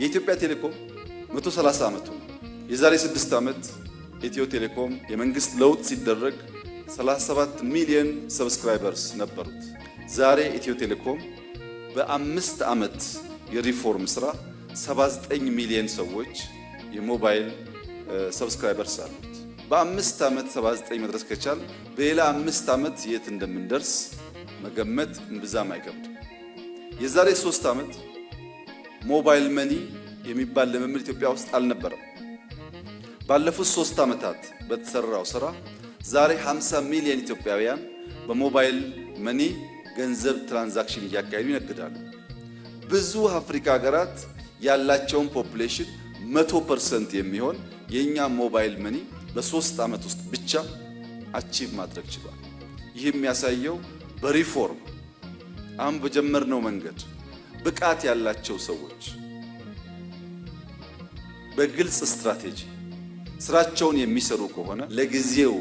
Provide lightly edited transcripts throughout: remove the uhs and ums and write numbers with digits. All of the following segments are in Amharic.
የኢትዮጵያ ቴሌኮም 130 ዓመቱ ነው። የዛሬ 6 ዓመት ኢትዮ ቴሌኮም የመንግስት ለውጥ ሲደረግ 37 ሚሊዮን ሰብስክራይበርስ ነበሩት። ዛሬ ኢትዮ ቴሌኮም በ5 ዓመት የሪፎርም ስራ 79 ሚሊዮን ሰዎች የሞባይል ሰብስክራይበርስ አሉት። በ5 ዓመት 79 መድረስ ከቻል በሌላ 5 ዓመት የት እንደምንደርስ መገመት እምብዛም አይከብድም። የዛሬ 3 ዓመት ሞባይል መኒ የሚባል ልምምድ ኢትዮጵያ ውስጥ አልነበረም። ባለፉት 3 ዓመታት በተሰራው ስራ ዛሬ 50 ሚሊዮን ኢትዮጵያውያን በሞባይል መኒ ገንዘብ ትራንዛክሽን እያካሄዱ ይነግዳሉ። ብዙ አፍሪካ ሀገራት ያላቸውን ፖፑሌሽን 100% የሚሆን የኛ ሞባይል መኒ በ3 ዓመት ውስጥ ብቻ አቺቭ ማድረግ ችሏል። ይህ የሚያሳየው በሪፎርም አሁን በጀመርነው መንገድ ብቃት ያላቸው ሰዎች በግልጽ ስትራቴጂ ስራቸውን የሚሰሩ ከሆነ ለጊዜው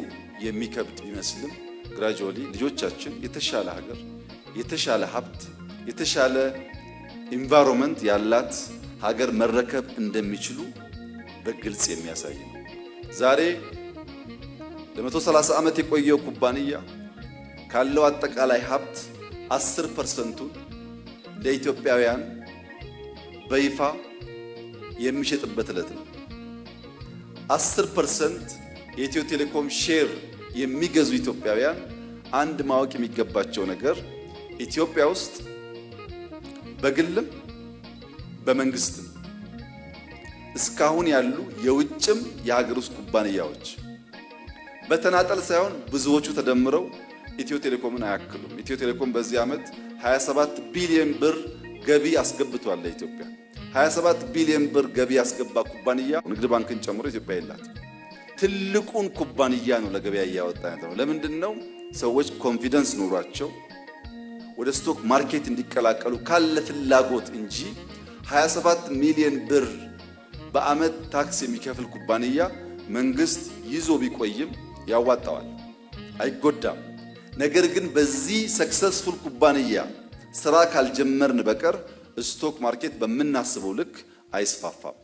የሚከብድ ቢመስልም ግራጁዋሊ ልጆቻችን የተሻለ ሀገር፣ የተሻለ ሀብት፣ የተሻለ ኢንቫይሮንመንት ያላት ሀገር መረከብ እንደሚችሉ በግልጽ የሚያሳይ ነው። ዛሬ ለ130 ዓመት የቆየው ኩባንያ ካለው አጠቃላይ ሀብት 10%ቱን ለኢትዮጵያውያን በይፋ የሚሸጥበት ዕለት ነው። 10% የኢትዮ ቴሌኮም ሼር የሚገዙ ኢትዮጵያውያን አንድ ማወቅ የሚገባቸው ነገር ኢትዮጵያ ውስጥ በግልም በመንግስትም እስካሁን ያሉ የውጭም የሀገር ውስጥ ኩባንያዎች በተናጠል ሳይሆን ብዙዎቹ ተደምረው ኢትዮ ቴሌኮምን አያክሉም። ኢትዮ ቴሌኮም በዚህ ዓመት 27 ቢሊዮን ብር ገቢ አስገብቷል ለኢትዮጵያ። 27 ቢሊዮን ብር ገቢ ያስገባ ኩባንያ ንግድ ባንክን ጨምሮ ኢትዮጵያ የላት። ትልቁን ኩባንያ ነው ለገበያ እያወጣ ያለው። ለምንድነው? ሰዎች ኮንፊደንስ ኖሯቸው ወደ ስቶክ ማርኬት እንዲቀላቀሉ ካለ ፍላጎት እንጂ 27 ሚሊዮን ብር በአመት ታክስ የሚከፍል ኩባንያ መንግስት ይዞ ቢቆይም ያዋጣዋል፣ አይጎዳም። ነገር ግን በዚህ ሰክሰስፉል ኩባንያ ስራ ካልጀመርን በቀር ስቶክ ማርኬት በምናስበው ልክ አይስፋፋም።